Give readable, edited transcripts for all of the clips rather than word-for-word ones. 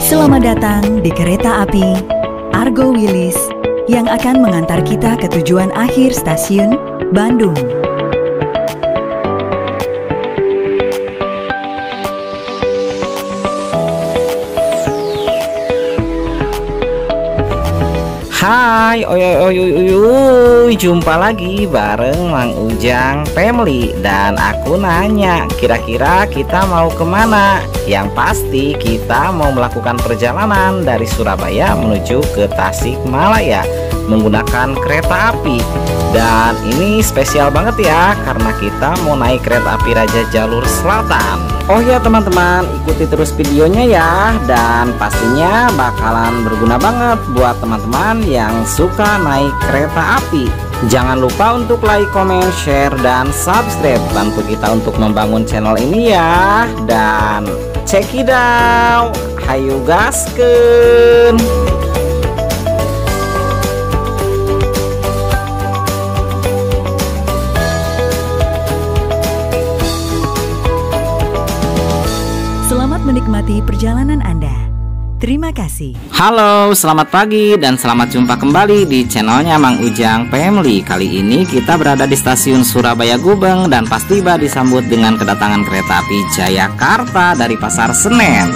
Selamat datang di kereta api Argo Wilis yang akan mengantar kita ke tujuan akhir stasiun Bandung. Hai, jumpa lagi bareng Mang Ujang Family. Dan aku nanya, kira-kira kita mau kemana? Yang pasti kita mau melakukan perjalanan dari Surabaya menuju ke Tasikmalaya menggunakan kereta api. Dan ini spesial banget ya, karena kita mau naik kereta api Raja Jalur Selatan. Oh ya teman-teman, ikuti terus videonya ya. Dan pastinya bakalan berguna banget buat teman-teman yang suka naik kereta api. Jangan lupa untuk like, comment, share, dan subscribe. Bantu kita untuk membangun channel ini ya. Dan check it out. Hayu gaskeun. Selamat menikmati perjalanan Anda. Terima kasih. Halo, selamat pagi dan selamat jumpa kembali di channelnya Mang Ujang Family. Kali ini kita berada di stasiun Surabaya Gubeng dan pas tiba disambut dengan kedatangan kereta api Jayakarta dari Pasar Senen.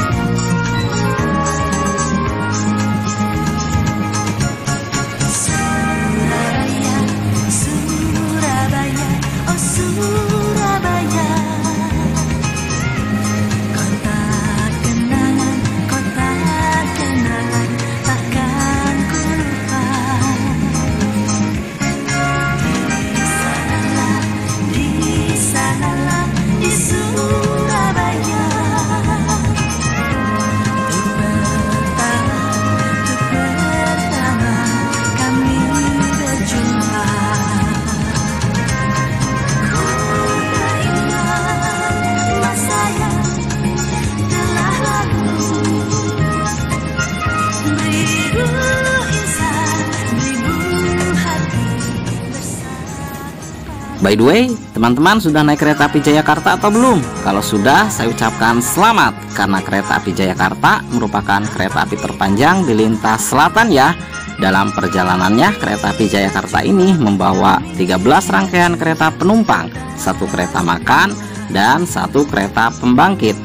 By the way, teman-teman sudah naik kereta api Jayakarta atau belum? Kalau sudah, saya ucapkan selamat, karena kereta api Jayakarta merupakan kereta api terpanjang di lintas selatan ya. Dalam perjalanannya, kereta api Jayakarta ini membawa 13 rangkaian kereta penumpang, 1 kereta makan, dan 1 kereta pembangkit.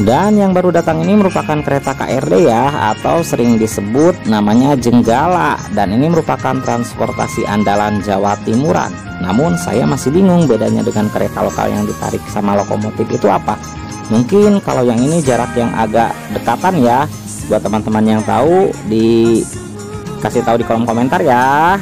Dan yang baru datang ini merupakan kereta KRD ya, atau sering disebut namanya Jenggala. Dan ini merupakan transportasi andalan Jawa Timuran. Namun saya masih bingung bedanya dengan kereta lokal yang ditarik sama lokomotif itu apa. Mungkin kalau yang ini jarak yang agak dekatan ya. Buat teman-teman yang tahu, dikasih tahu di kolom komentar ya.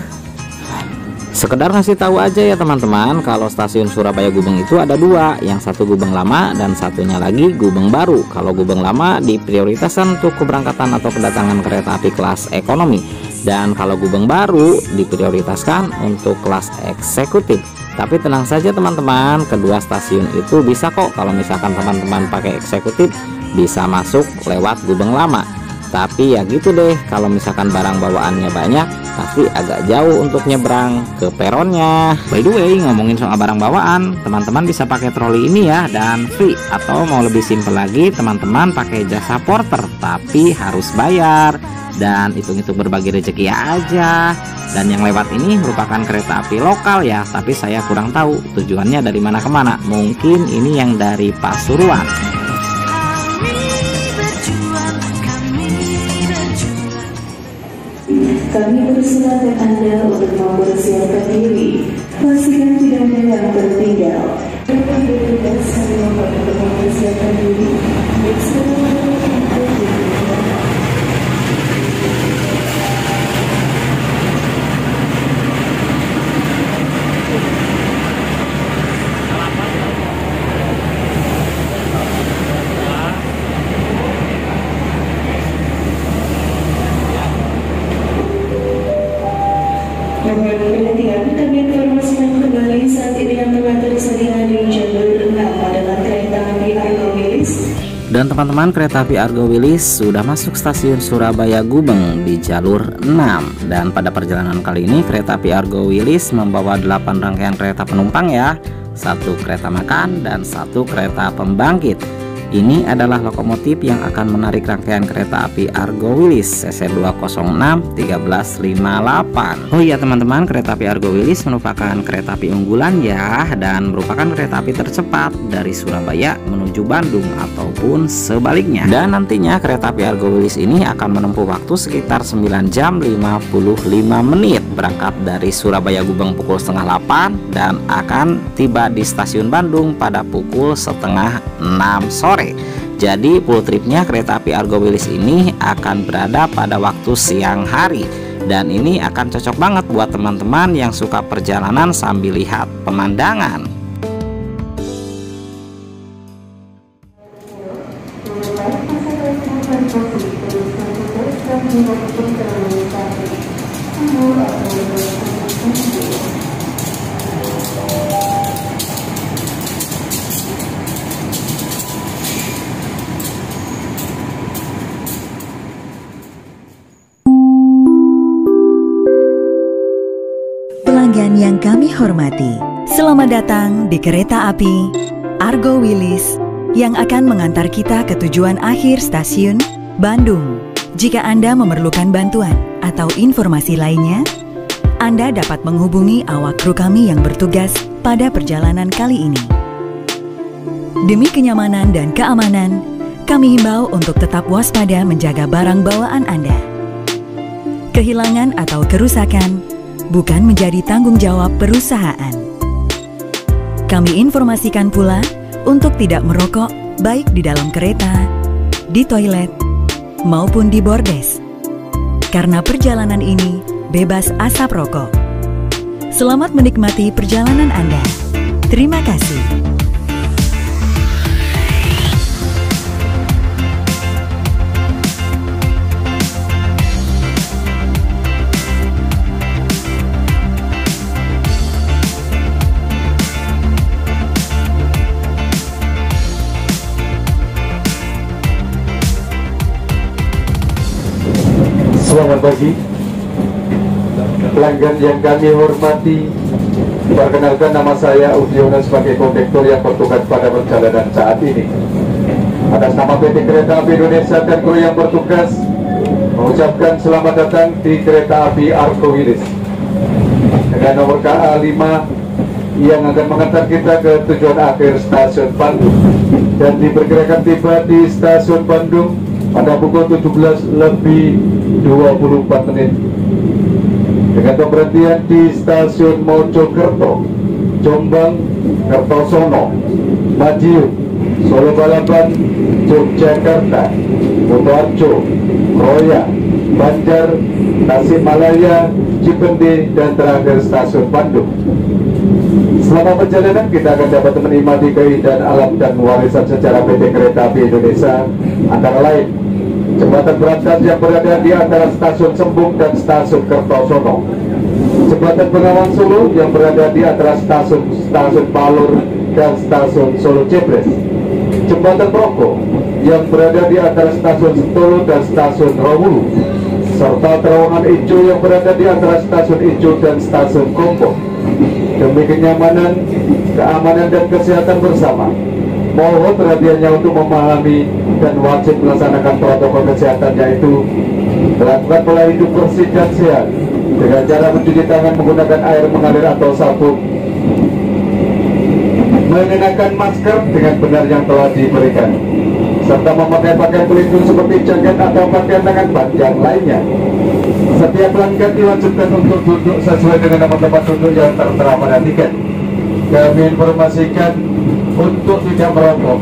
Sekedar ngasih tahu aja ya teman-teman, kalau stasiun Surabaya Gubeng itu ada 2, yang satu Gubeng Lama dan satunya lagi Gubeng Baru. Kalau Gubeng Lama diprioritaskan untuk keberangkatan atau kedatangan kereta api kelas ekonomi, dan kalau Gubeng Baru diprioritaskan untuk kelas eksekutif. Tapi tenang saja teman-teman, kedua stasiun itu bisa kok. Kalau misalkan teman-teman pakai eksekutif, bisa masuk lewat Gubeng Lama. Tapi ya gitu deh, kalau misalkan barang bawaannya banyak, pasti agak jauh untuk nyebrang ke peronnya. By the way, ngomongin soal barang bawaan, teman-teman bisa pakai troli ini ya, dan free. Atau mau lebih simpel lagi, teman-teman pakai jasa porter, tapi harus bayar. Dan hitung-hitung berbagi rezeki aja. Dan yang lewat ini merupakan kereta api lokal ya, tapi saya kurang tahu tujuannya dari mana ke mana. Mungkin ini yang dari Pasuruan. Kami persilakan Anda untuk mempersiapkan diri. Pastikan tidak ada yang tertinggal. Dapat bertugas untuk mempersiapkan diri. Perhatian, kami informasikan kembali saat ini yang tengah tersedia di jalur 6 adalah kereta api Argo Wilis. Dan teman-teman, kereta api Argo Wilis sudah masuk stasiun Surabaya Gubeng di jalur 6. Dan pada perjalanan kali ini kereta api Argo Wilis membawa 8 rangkaian kereta penumpang ya. 1 kereta makan, dan 1 kereta pembangkit. Ini adalah lokomotif yang akan menarik rangkaian kereta api Argo Wilis CC206-1358. Oh iya teman-teman, kereta api Argo Wilis merupakan kereta api unggulan ya, dan merupakan kereta api tercepat dari Surabaya menuju Bandung ataupun sebaliknya. Dan nantinya kereta api Argo Wilis ini akan menempuh waktu sekitar 9 jam 55 menit, berangkat dari Surabaya Gubeng pukul setengah 8 dan akan tiba di stasiun Bandung pada pukul setengah 6 sore. Jadi full tripnya kereta api Argo Wilis ini akan berada pada waktu siang hari, dan ini akan cocok banget buat teman-teman yang suka perjalanan sambil lihat pemandangan. Pelanggan yang kami hormati, selamat datang di kereta api Argo Wilis yang akan mengantar kita ke tujuan akhir stasiun Bandung. Jika Anda memerlukan bantuan atau informasi lainnya, Anda dapat menghubungi awak kru kami yang bertugas pada perjalanan kali ini. Demi kenyamanan dan keamanan, kami himbau untuk tetap waspada menjaga barang bawaan Anda. Kehilangan atau kerusakan bukan menjadi tanggung jawab perusahaan. Kami informasikan pula untuk tidak merokok baik di dalam kereta, di toilet, maupun di bordes, karena perjalanan ini bebas asap rokok. Selamat menikmati perjalanan Anda. Terima kasih. Selamat pagi, pelanggan yang kami hormati. Perkenalkan, nama saya Udiono sebagai kondektor yang bertugas pada perjalanan saat ini. Atas nama PT Kereta Api Indonesia dan kru yang bertugas, mengucapkan selamat datang di kereta api Argo Wilis dengan nomor KA 5 yang akan mengantar kita ke tujuan akhir stasiun Bandung, dan diperkirakan tiba di stasiun Bandung pada pukul 17:24 dengan pemberhentian di stasiun Mojokerto, Jombang, Kertosono, Madiun, Solo Balapan, Yogyakarta, Kutoarjo, Roya, Banjar, Tasikmalaya, Cipende, dan terakhir stasiun Bandung. Selama perjalanan kita akan dapat menikmati keindahan alam dan warisan sejarah PT Kereta Api Indonesia, antara lain jembatan berantas yang berada di antara stasiun Sembung dan stasiun Kertosono, jembatan Bengawan Solo yang berada di antara stasiun Palur dan stasiun Solo Jebres, jembatan Progo yang berada di antara stasiun Sentolo dan stasiun Rawulu, serta terowongan Ijo yang berada di antara stasiun Ijo dan stasiun Kompo. Demi kenyamanan, keamanan, dan kesehatan bersama, mohon perhatiannya untuk memahami dan wajib melaksanakan protokol kesehatan, yaitu melakukan pola hidup bersih dan sehat dengan cara mencuci tangan menggunakan air mengalir atau sabun, mengenakan masker dengan benar yang telah diberikan, serta memakai pakaian pelindung seperti jaket atau pakaian tangan panjang lainnya. Setiap pelanggan diwajibkan untuk duduk sesuai dengan nomor tempat duduk yang tertera pada tiket. Kami informasikan untuk tidak merokok,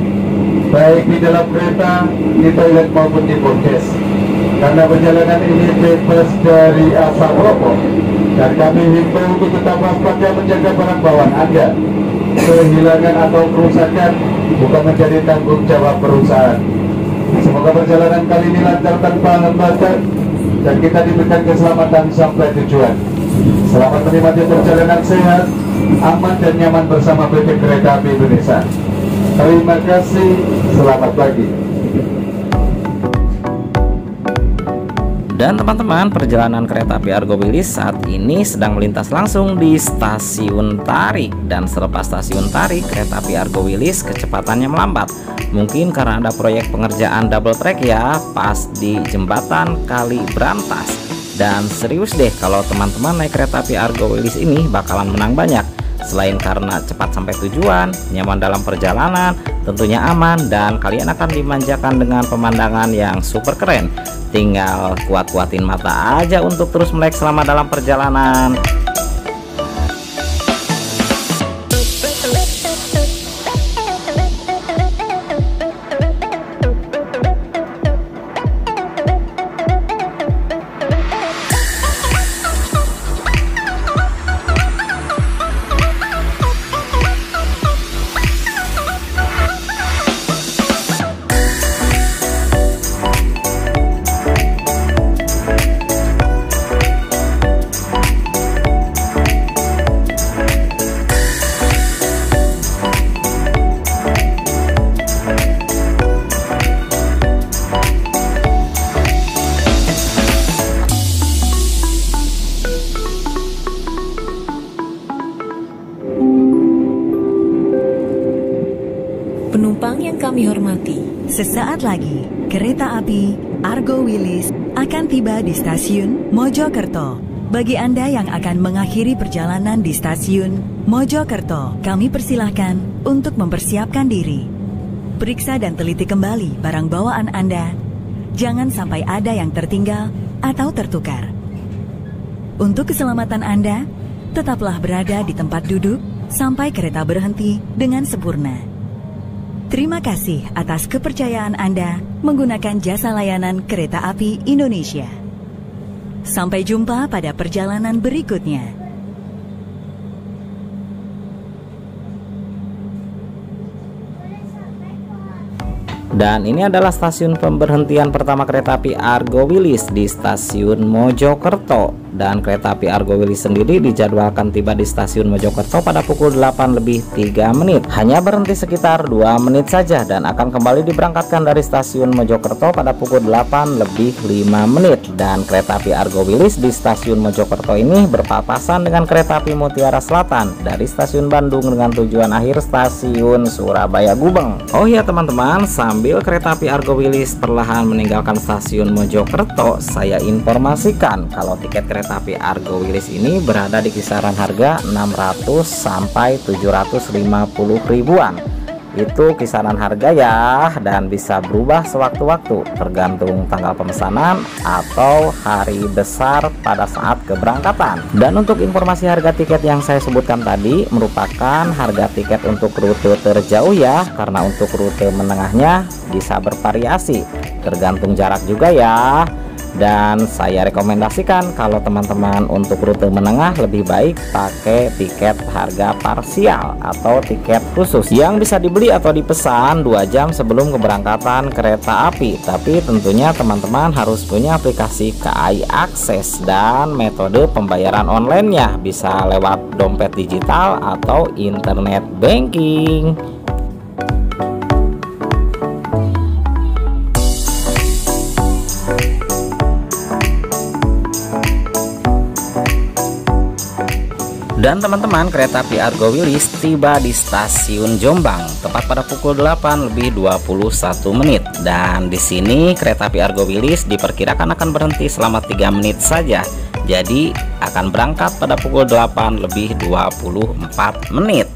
baik di dalam kereta, di toilet maupun di bordes, karena perjalanan ini bebas dari asap rokok. Dan kami himbau untuk tetap waspada menjaga barang bawaan Anda. Kehilangan atau kerusakan bukan menjadi tanggung jawab perusahaan. Semoga perjalanan kali ini lancar tanpa hambatan dan kita diberikan keselamatan sampai tujuan. Selamat menikmati perjalanan sehat, aman, dan nyaman bersama PT Kereta Api Indonesia. Terima kasih, selamat pagi. Dan teman-teman, perjalanan kereta api Argo Wilis saat ini sedang melintas langsung di stasiun Tarik. Dan selepas stasiun Tarik, kereta api Argo Wilis kecepatannya melambat. Mungkin karena ada proyek pengerjaan double track ya, pas di jembatan Kali Brantas. Dan serius deh, kalau teman-teman naik kereta api Argo Wilis ini bakalan menang banyak. Selain karena cepat sampai tujuan, nyaman dalam perjalanan, tentunya aman, dan kalian akan dimanjakan dengan pemandangan yang super keren. Tinggal kuat-kuatin mata aja untuk terus melek selama dalam perjalanan. Penumpang yang kami hormati, sesaat lagi kereta api Argo Wilis akan tiba di stasiun Mojokerto. Bagi Anda yang akan mengakhiri perjalanan di stasiun Mojokerto, kami persilahkan untuk mempersiapkan diri. Periksa dan teliti kembali barang bawaan Anda. Jangan sampai ada yang tertinggal atau tertukar. Untuk keselamatan Anda, tetaplah berada di tempat duduk sampai kereta berhenti dengan sempurna. Terima kasih atas kepercayaan Anda menggunakan jasa layanan kereta api Indonesia. Sampai jumpa pada perjalanan berikutnya. Dan ini adalah stasiun pemberhentian pertama kereta api Argo Wilis di stasiun Mojokerto. Dan kereta api Argo Wilis sendiri dijadwalkan tiba di stasiun Mojokerto pada pukul 8:03 menit. Hanya berhenti sekitar 2 menit saja dan akan kembali diberangkatkan dari stasiun Mojokerto pada pukul 8:05 menit. Dan kereta api Argo Wilis di stasiun Mojokerto ini berpapasan dengan kereta api Mutiara Selatan dari stasiun Bandung dengan tujuan akhir stasiun Surabaya Gubeng. Oh iya teman-teman, sambil kereta api Argo Wilis perlahan meninggalkan stasiun Mojokerto, saya informasikan kalau tiket kereta api Argo Wilis ini berada di kisaran harga 600 sampai 750 ribuan. Itu kisaran harga ya, dan bisa berubah sewaktu-waktu tergantung tanggal pemesanan atau hari besar pada saat keberangkatan. Dan untuk informasi harga tiket yang saya sebutkan tadi merupakan harga tiket untuk rute terjauh ya, karena untuk rute menengahnya bisa bervariasi tergantung jarak juga ya. Dan saya rekomendasikan kalau teman-teman untuk rute menengah lebih baik pakai tiket harga parsial atau tiket khusus yang bisa dibeli atau dipesan 2 jam sebelum keberangkatan kereta api. Tapi tentunya teman-teman harus punya aplikasi KAI Akses dan metode pembayaran online-nya bisa lewat dompet digital atau internet banking. Dan teman-teman, kereta api Argo Wilis tiba di stasiun Jombang tepat pada pukul 8:21 menit. Dan di sini kereta api Argo Wilis diperkirakan akan berhenti selama 3 menit saja. Jadi akan berangkat pada pukul 8:24 menit.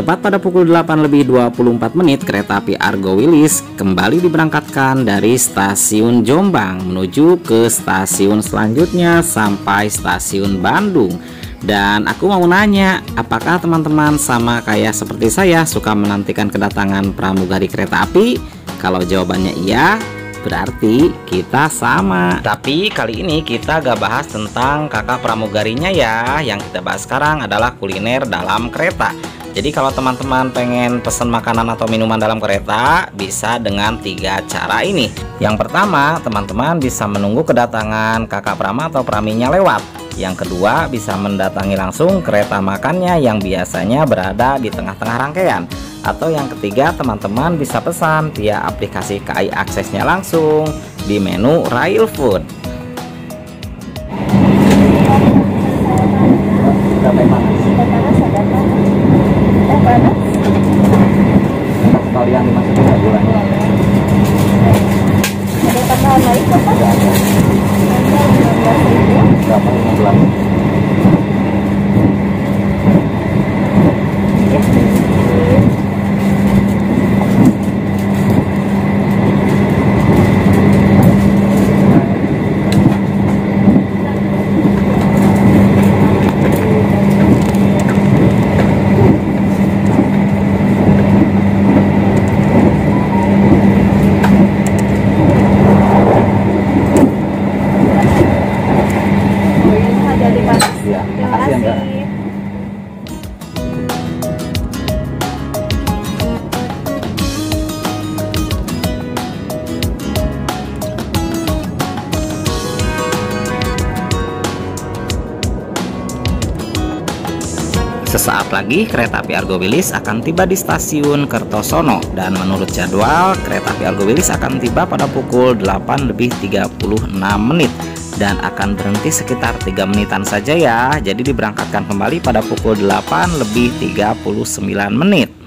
Tepat pada pukul 8:24 kereta api Argo Wilis kembali diberangkatkan dari stasiun Jombang menuju ke stasiun selanjutnya sampai stasiun Bandung. Dan aku mau nanya, apakah teman-teman sama kayak seperti saya suka menantikan kedatangan pramugari kereta api? Kalau jawabannya iya, berarti kita sama. Tapi kali ini kita gak bahas tentang kakak pramugarinya ya. Yang kita bahas sekarang adalah kuliner dalam kereta. Jadi kalau teman-teman pengen pesen makanan atau minuman dalam kereta, bisa dengan 3 cara ini. Yang pertama, teman-teman bisa menunggu kedatangan kakak prama atau praminya lewat. Yang kedua, bisa mendatangi langsung kereta makannya yang biasanya berada di tengah-tengah rangkaian. Atau yang ketiga, teman-teman bisa pesan via aplikasi KAI Aksesnya langsung di menu Rail Food. Yang dimasukin nggak gulanya? Ada tambahan lain Bapak? Nggak ada. Berapa? 15. Sesaat lagi kereta api Argo Wilis akan tiba di stasiun Kertosono. Dan menurut jadwal, kereta api Argo Wilis akan tiba pada pukul 8:36 dan akan berhenti sekitar 3 menitan saja ya. Jadi diberangkatkan kembali pada pukul 8:39.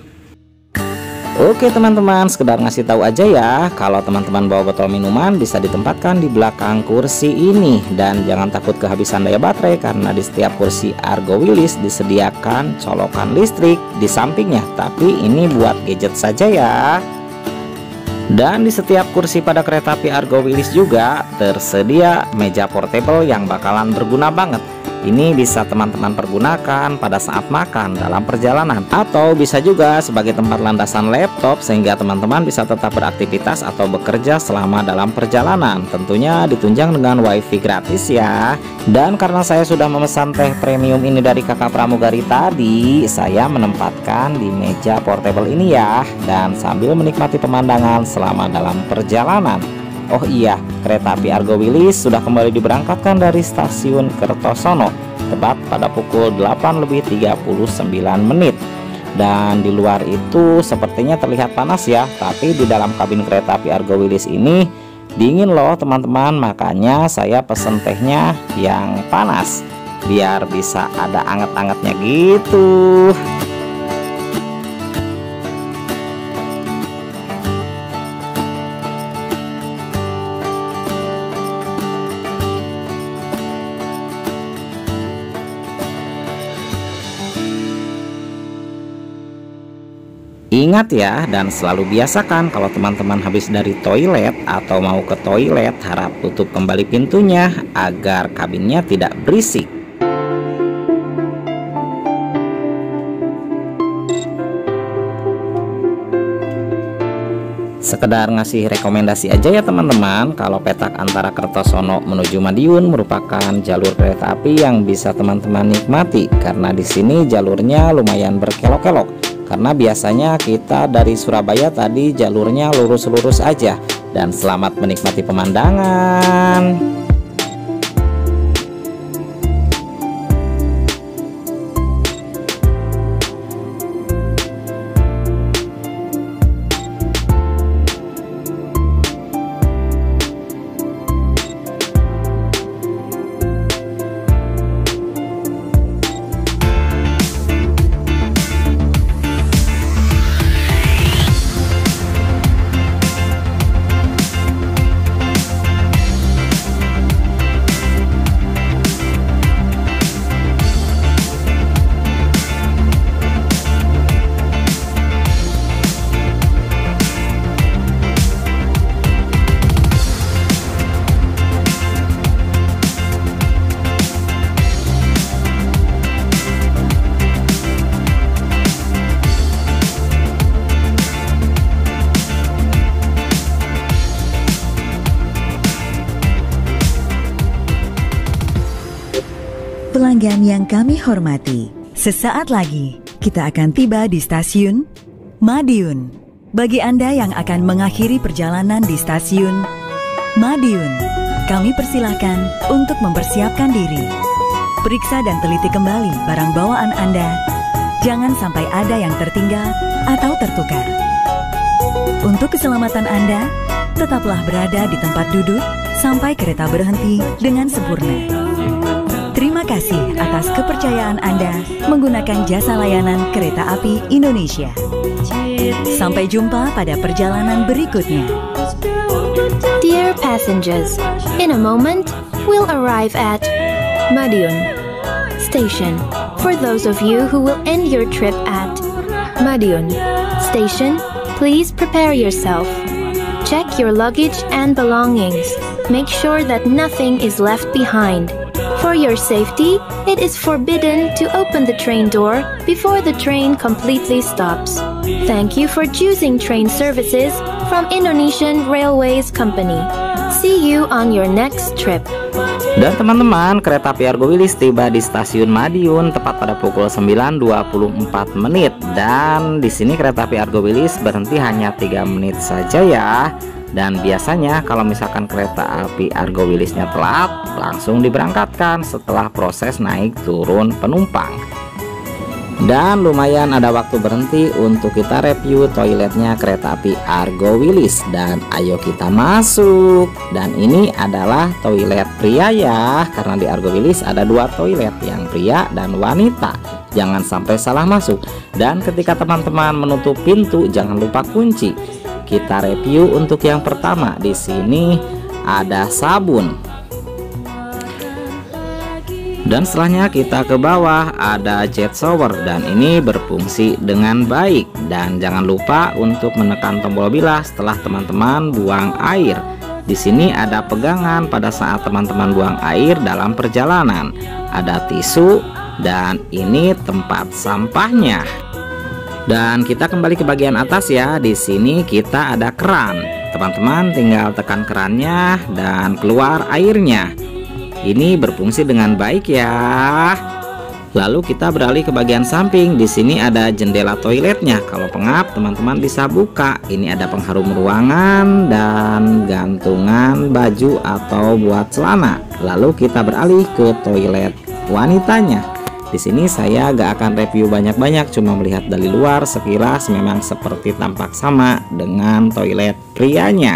Oke teman-teman, sekedar ngasih tahu aja ya, kalau teman-teman bawa botol minuman bisa ditempatkan di belakang kursi ini. Dan jangan takut kehabisan daya baterai, karena di setiap kursi Argo Wilis disediakan colokan listrik di sampingnya. Tapi ini buat gadget saja ya. Dan di setiap kursi pada kereta api Argo Wilis juga tersedia meja portable yang bakalan berguna banget. Ini bisa teman-teman pergunakan pada saat makan dalam perjalanan, atau bisa juga sebagai tempat landasan laptop sehingga teman-teman bisa tetap beraktivitas atau bekerja selama dalam perjalanan. Tentunya ditunjang dengan wifi gratis ya. Dan karena saya sudah memesan teh premium ini dari kakak pramugari tadi, saya menempatkan di meja portable ini ya, dan sambil menikmati pemandangan selama dalam perjalanan. Oh iya, kereta api Argo Wilis sudah kembali diberangkatkan dari stasiun Kertosono tepat pada pukul 8:39. Dan di luar itu sepertinya terlihat panas ya, tapi di dalam kabin kereta api Argo Wilis ini dingin loh teman-teman. Makanya saya pesen tehnya yang panas biar bisa ada anget-angetnya gitu. Ingat ya, dan selalu biasakan kalau teman-teman habis dari toilet atau mau ke toilet, harap tutup kembali pintunya agar kabinnya tidak berisik. Sekedar ngasih rekomendasi aja ya teman-teman, kalau petak antara Kertosono menuju Madiun merupakan jalur kereta api yang bisa teman-teman nikmati, karena di sini jalurnya lumayan berkelok-kelok. Karena biasanya kita dari Surabaya tadi jalurnya lurus-lurus aja. Dan selamat menikmati pemandangan. Pelanggan yang kami hormati, sesaat lagi kita akan tiba di stasiun Madiun. Bagi Anda yang akan mengakhiri perjalanan di stasiun Madiun, kami persilahkan untuk mempersiapkan diri. Periksa dan teliti kembali barang bawaan Anda. Jangan sampai ada yang tertinggal atau tertukar. Untuk keselamatan Anda, tetaplah berada di tempat duduk sampai kereta berhenti dengan sempurna. Terima kasih atas kepercayaan Anda menggunakan jasa layanan Kereta Api Indonesia. Sampai jumpa pada perjalanan berikutnya. Dear passengers, in a moment we'll arrive at Madiun Station. For those of you who will end your trip at Madiun Station, please prepare yourself. Check your luggage and belongings. Make sure that nothing is left behind. For your safety, it is forbidden to open the train door before the train completely stops. Thank you for choosing train services from Indonesian Railways Company. See you on your next trip. Dan teman-teman, kereta api Argo Wilis tiba di stasiun Madiun tepat pada pukul 9.24 menit. Dan di sini kereta api Argo Wilis berhenti hanya 3 menit saja ya. Dan biasanya kalau misalkan kereta api Argo Wilisnya telat, langsung diberangkatkan setelah proses naik turun penumpang. Dan lumayan ada waktu berhenti untuk kita review toiletnya kereta api Argo Wilis. Dan ayo kita masuk. Dan ini adalah toilet pria ya, karena di Argo Wilis ada 2 toilet, yang pria dan wanita. Jangan sampai salah masuk. Dan ketika teman-teman menutup pintu, jangan lupa kunci. Kita review untuk yang pertama. Di sini ada sabun. Dan setelahnya kita ke bawah ada jet shower, dan ini berfungsi dengan baik. Dan jangan lupa untuk menekan tombol bilah setelah teman-teman buang air. Di sini ada pegangan pada saat teman-teman buang air dalam perjalanan. Ada tisu dan ini tempat sampahnya. Dan kita kembali ke bagian atas ya. Di sini kita ada keran. Teman-teman tinggal tekan kerannya dan keluar airnya. Ini berfungsi dengan baik ya. Lalu kita beralih ke bagian samping. Di sini ada jendela toiletnya. Kalau pengap, teman-teman bisa buka. Ini ada pengharum ruangan dan gantungan baju atau buat celana. Lalu kita beralih ke toilet wanitanya. Di sini saya gak akan review banyak-banyak, cuma melihat dari luar sekilas memang seperti tampak sama dengan toilet prianya.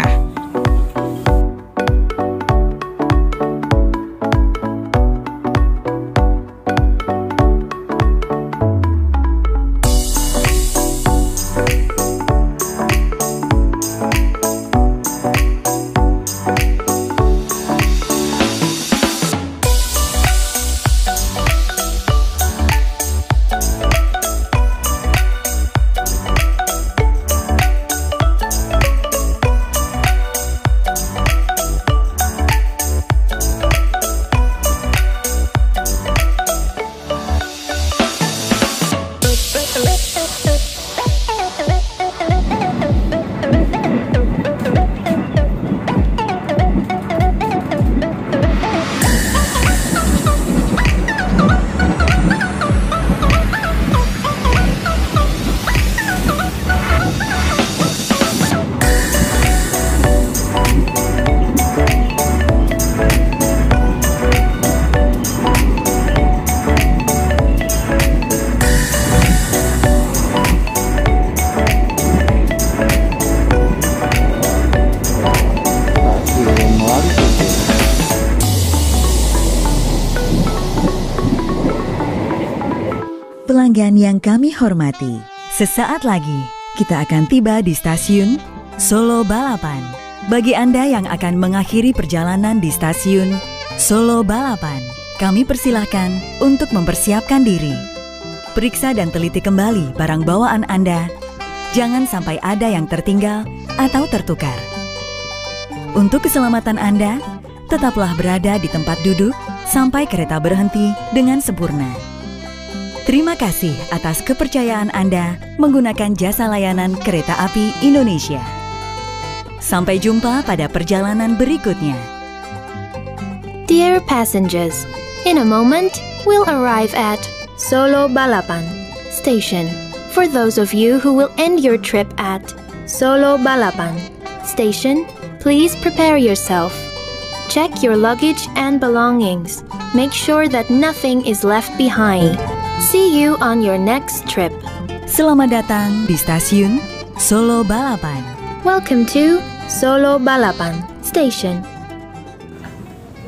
Pelanggan yang kami hormati, sesaat lagi kita akan tiba di stasiun Solo Balapan. Bagi Anda yang akan mengakhiri perjalanan di stasiun Solo Balapan, kami persilahkan untuk mempersiapkan diri. Periksa dan teliti kembali barang bawaan Anda. Jangan sampai ada yang tertinggal atau tertukar. Untuk keselamatan Anda, tetaplah berada di tempat duduk sampai kereta berhenti dengan sempurna. Terima kasih atas kepercayaan Anda menggunakan jasa layanan Kereta Api Indonesia. Sampai jumpa pada perjalanan berikutnya. Dear passengers, In a moment, we'll arrive at Solo Balapan Station. For those of you who will end your trip at Solo Balapan Station, please prepare yourself. Check your luggage and belongings. Make sure that nothing is left behind. See you on your next trip. Selamat datang di stasiun Solo Balapan. Welcome to Solo Balapan Station.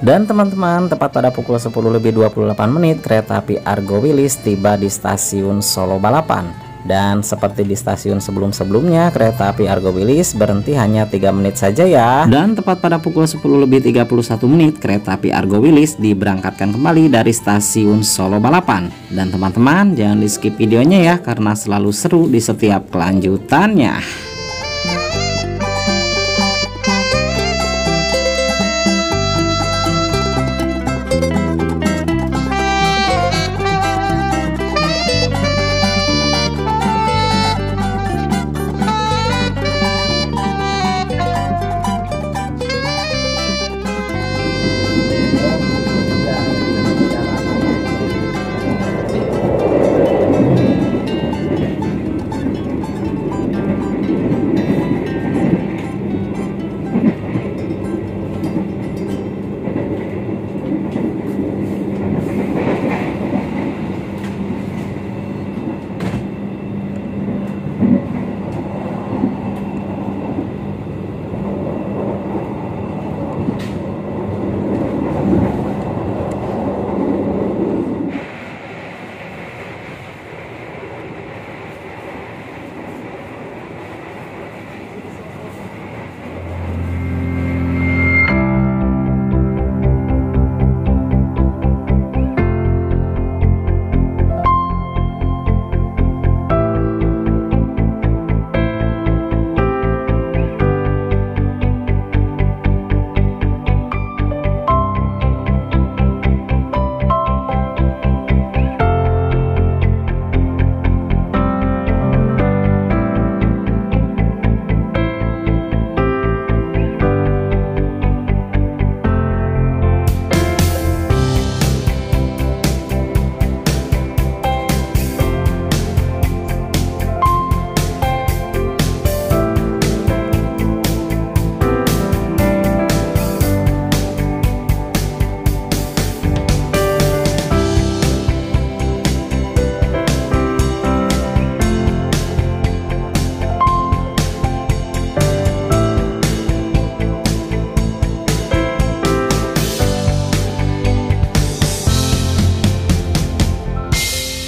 Dan teman-teman, tepat pada pukul 10:28 kereta api Argo Wilis tiba di stasiun Solo Balapan. Dan seperti di stasiun sebelum-sebelumnya, kereta api Argo Wilis berhenti hanya 3 menit saja ya. Dan tepat pada pukul 10:31 kereta api Argo Wilis diberangkatkan kembali dari stasiun Solo Balapan. Dan teman-teman, jangan di skip videonya ya, karena selalu seru di setiap kelanjutannya.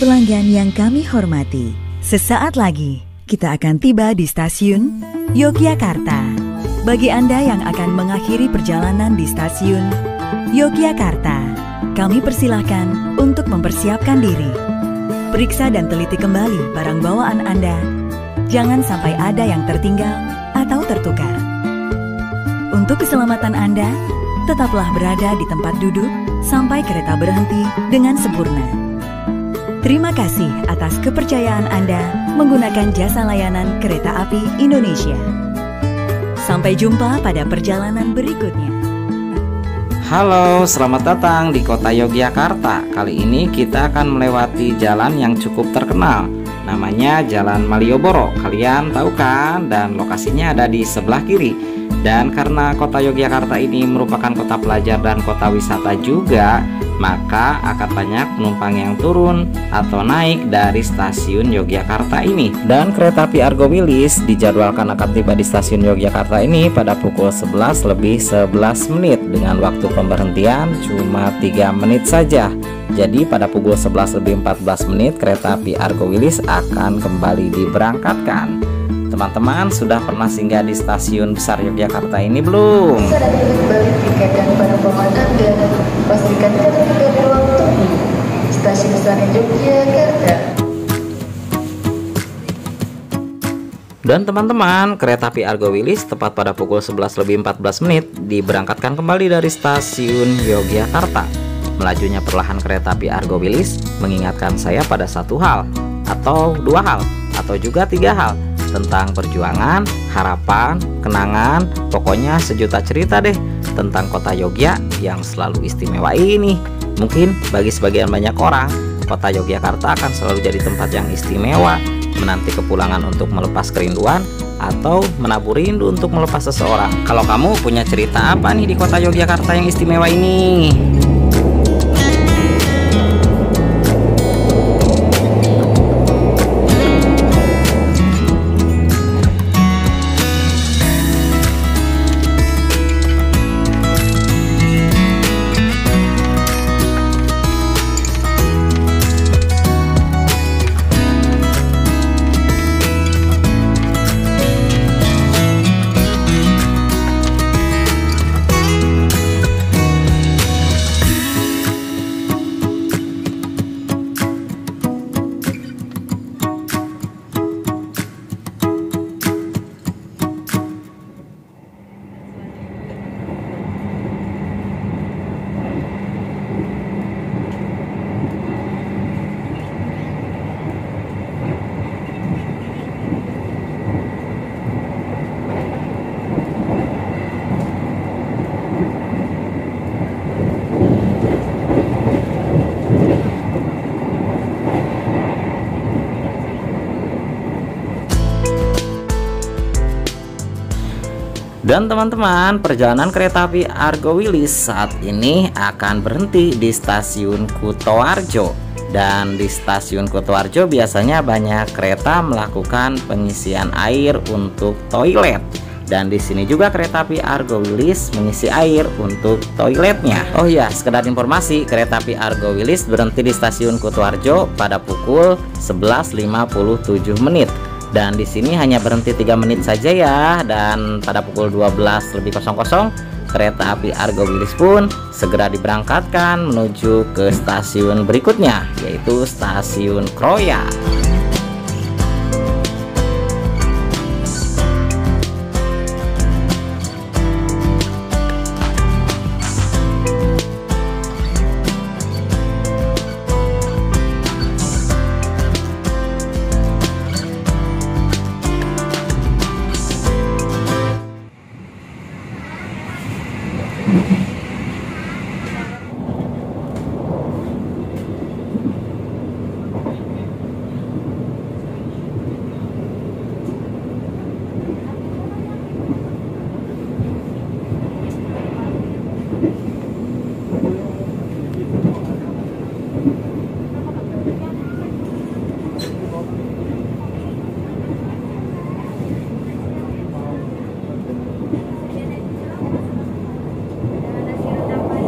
Pelanggan yang kami hormati, sesaat lagi kita akan tiba di stasiun Yogyakarta. Bagi Anda yang akan mengakhiri perjalanan di stasiun Yogyakarta, kami persilahkan untuk mempersiapkan diri. Periksa dan teliti kembali barang bawaan Anda. Jangan sampai ada yang tertinggal atau tertukar. Untuk keselamatan Anda, tetaplah berada di tempat duduk sampai kereta berhenti dengan sempurna. Terima kasih atas kepercayaan Anda menggunakan jasa layanan Kereta Api Indonesia. Sampai jumpa pada perjalanan berikutnya. Halo, selamat datang di kota Yogyakarta. Kali ini kita akan melewati jalan yang cukup terkenal. Namanya Jalan Malioboro. Kalian tahu kan? Dan lokasinya ada di sebelah kiri. Dan karena kota Yogyakarta ini merupakan kota pelajar dan kota wisata juga, maka akan banyak penumpang yang turun atau naik dari stasiun Yogyakarta ini. Dan kereta api Argo Wilis dijadwalkan akan tiba di stasiun Yogyakarta ini pada pukul 11:11 dengan waktu pemberhentian cuma 3 menit saja. Jadi pada pukul 11:14 kereta api Argo Wilis akan kembali diberangkatkan. Teman-teman sudah pernah singgah di stasiun besar Yogyakarta ini belum? Saat kembali tiket dan barang bawaan Anda, pastikan Anda juga di ruang tunggu Stasiun Besar Yogyakarta. Dan teman-teman, kereta api Argo Wilis tepat pada pukul 11:14 diberangkatkan kembali dari stasiun Yogyakarta. Melajunya perlahan kereta api Argo Wilis mengingatkan saya pada satu hal, atau 2 hal, atau juga 3 hal, tentang perjuangan, harapan, kenangan, pokoknya sejuta cerita deh tentang kota Yogyakarta yang selalu istimewa ini. Mungkin bagi sebagian banyak orang, kota Yogyakarta akan selalu jadi tempat yang istimewa, menanti kepulangan untuk melepas kerinduan, atau menabur rindu untuk melepas seseorang. Kalau kamu punya cerita apa nih di kota Yogyakarta yang istimewa ini? Dan teman-teman, perjalanan kereta api Argo Wilis saat ini akan berhenti di stasiun Kutoarjo. Dan di stasiun Kutoarjo biasanya banyak kereta melakukan pengisian air untuk toilet. Dan di sini juga kereta api Argo Wilis mengisi air untuk toiletnya. Oh iya, sekedar informasi, kereta api Argo Wilis berhenti di stasiun Kutoarjo pada pukul 11.57 menit. Dan di sini hanya berhenti 3 menit saja ya. Dan pada pukul 12.00 kereta api Argo Wilis pun segera diberangkatkan menuju ke stasiun berikutnya, yaitu stasiun Kroya.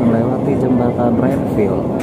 Melewati jembatan Redfield.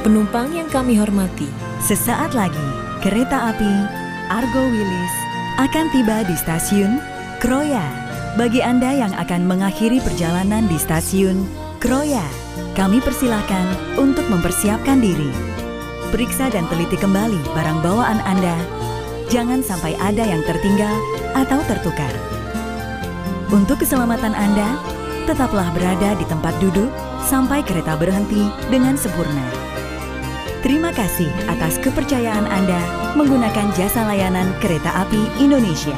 Penumpang yang kami hormati, sesaat lagi kereta api Argo Wilis akan tiba di stasiun Kroya. Bagi Anda yang akan mengakhiri perjalanan di stasiun Kroya, kami persilahkan untuk mempersiapkan diri. Periksa dan teliti kembali barang bawaan Anda. Jangan sampai ada yang tertinggal atau tertukar. Untuk keselamatan Anda, tetaplah berada di tempat duduk sampai kereta berhenti dengan sempurna. Terima kasih atas kepercayaan Anda menggunakan jasa layanan Kereta Api Indonesia.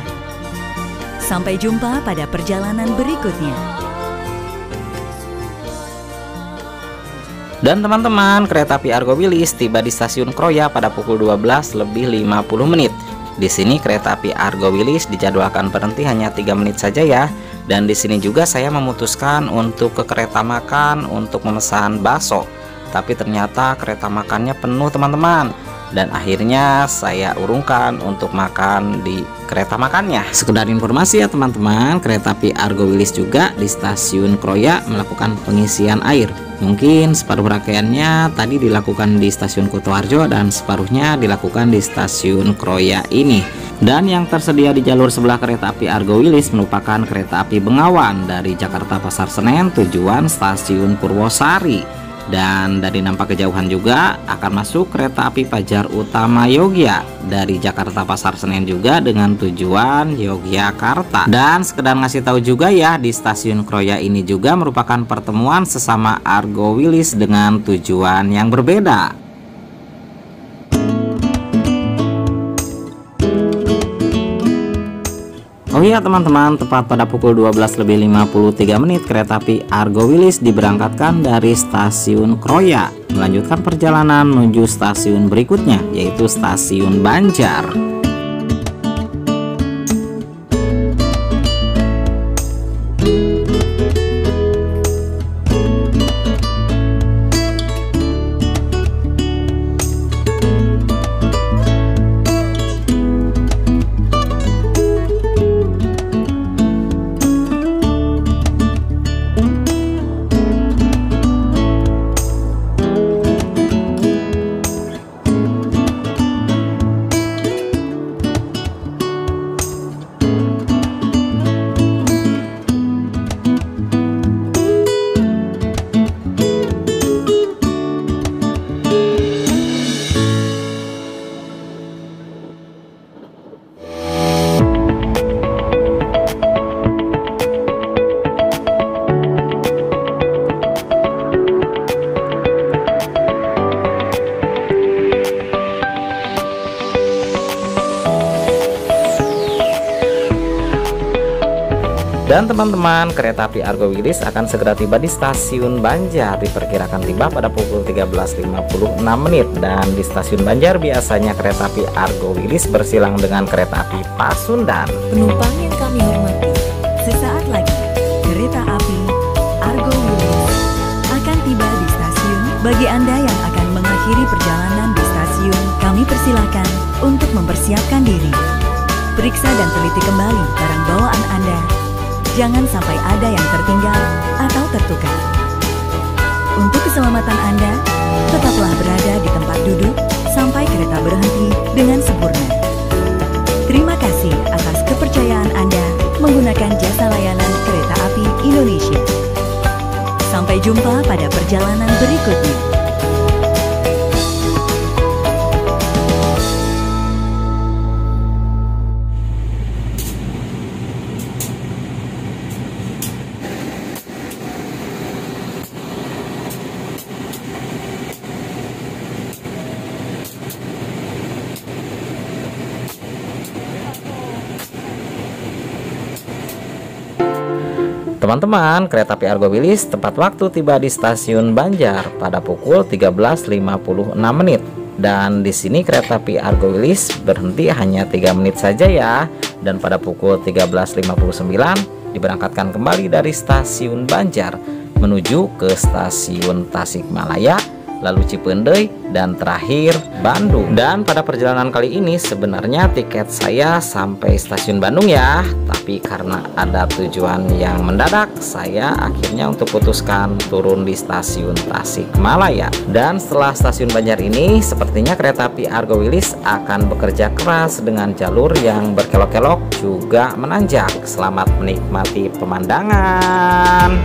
Sampai jumpa pada perjalanan berikutnya. Dan teman-teman, kereta api Argo Wilis tiba di stasiun Kroya pada pukul 12.50. Di sini kereta api Argo Wilis dijadwalkan berhenti hanya 3 menit saja ya. Dan di sini juga saya memutuskan untuk ke kereta makan untuk memesan bakso. tapi ternyata kereta makannya penuh teman-teman. Dan akhirnya saya urungkan untuk makan di kereta makannya. Sekedar informasi ya teman-teman, kereta api Argo Wilis juga di stasiun Kroya melakukan pengisian air. Mungkin separuh rangkaiannya tadi dilakukan di stasiun Kutoarjo dan separuhnya dilakukan di stasiun Kroya ini. Dan yang tersedia di jalur sebelah kereta api Argo Wilis merupakan kereta api Bengawan dari Jakarta Pasar Senen tujuan stasiun Purwosari. Dan dari nampak kejauhan juga akan masuk kereta api Fajar Utama Yogya dari Jakarta Pasar Senen juga dengan tujuan Yogyakarta. Dan sekedar ngasih tahu juga ya, di stasiun Kroya ini juga merupakan pertemuan sesama Argo Wilis dengan tujuan yang berbeda. Oh iya teman-teman, tepat pada pukul 12:53 kereta api Argo Wilis diberangkatkan dari stasiun Kroya melanjutkan perjalanan menuju stasiun berikutnya, yaitu stasiun Banjar. Dan teman-teman, kereta api Argo Wilis akan segera tiba di stasiun Banjar, diperkirakan tiba pada pukul 13:56. Dan di stasiun Banjar biasanya kereta api Argo Wilis bersilang dengan kereta api Pasundan. Penumpang yang kami hormati, sesaat lagi kereta api Argo Wilis akan tiba di stasiun. Bagi Anda yang akan mengakhiri perjalanan di stasiun, kami persilahkan untuk mempersiapkan diri. Periksa dan teliti kembali barang bawaan Anda. Jangan sampai ada yang tertinggal atau tertukar. Untuk keselamatan Anda, tetaplah berada di tempat duduk sampai kereta berhenti dengan sempurna. Terima kasih atas kepercayaan Anda menggunakan jasa layanan Kereta Api Indonesia. Sampai jumpa pada perjalanan berikutnya. Teman-teman, kereta api Argo Wilis tepat waktu tiba di stasiun Banjar pada pukul 13:56. Dan di sini kereta api Argo Wilis berhenti hanya 3 menit saja ya. Dan pada pukul 13:59 diberangkatkan kembali dari stasiun Banjar menuju ke stasiun Tasikmalaya, lalu Cipendei, dan terakhir Bandung. Dan pada perjalanan kali ini sebenarnya tiket saya sampai stasiun Bandung ya, tapi karena ada tujuan yang mendadak, saya akhirnya untuk putuskan turun di stasiun Tasikmalaya. Dan setelah stasiun Banjar ini, sepertinya kereta api Argo Wilis akan bekerja keras dengan jalur yang berkelok-kelok juga menanjak. Selamat menikmati pemandangan.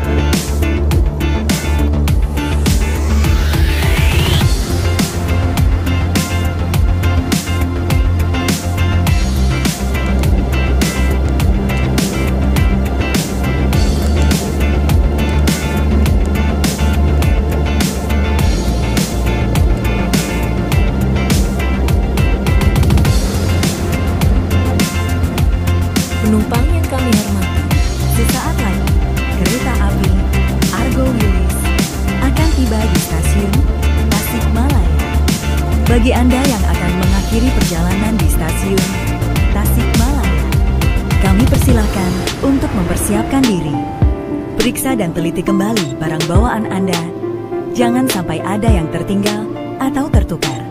Penumpang yang kami hormati, sesaat lagi kereta api Argo Wilis akan tiba di stasiun Tasikmalaya. Bagi Anda yang akan mengakhiri perjalanan di stasiun Tasikmalaya, kami persilahkan untuk mempersiapkan diri. Periksa dan teliti kembali barang bawaan Anda. jangan sampai ada yang tertinggal atau tertukar.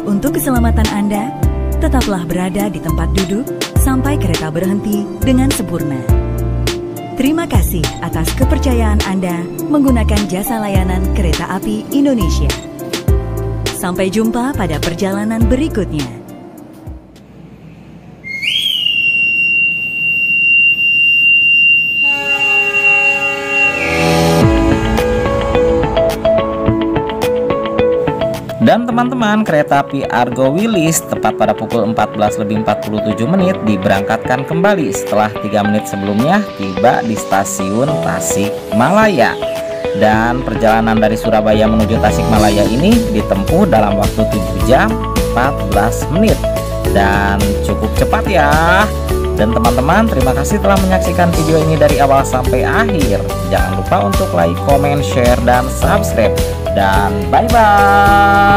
Untuk keselamatan Anda, tetaplah berada di tempat duduk sampai kereta berhenti dengan sempurna. Terima kasih atas kepercayaan Anda menggunakan jasa layanan Kereta Api Indonesia. Sampai jumpa pada perjalanan berikutnya. Dan teman-teman, kereta api Argo Wilis tepat pada pukul 14:47 diberangkatkan kembali setelah 3 menit sebelumnya tiba di stasiun Tasikmalaya. Dan perjalanan dari Surabaya menuju Tasikmalaya ini ditempuh dalam waktu 7 jam 14 menit dan cukup cepat ya. Dan teman-teman, terima kasih telah menyaksikan video ini dari awal sampai akhir. Jangan lupa untuk like, comment, share, dan subscribe. Dan bye-bye.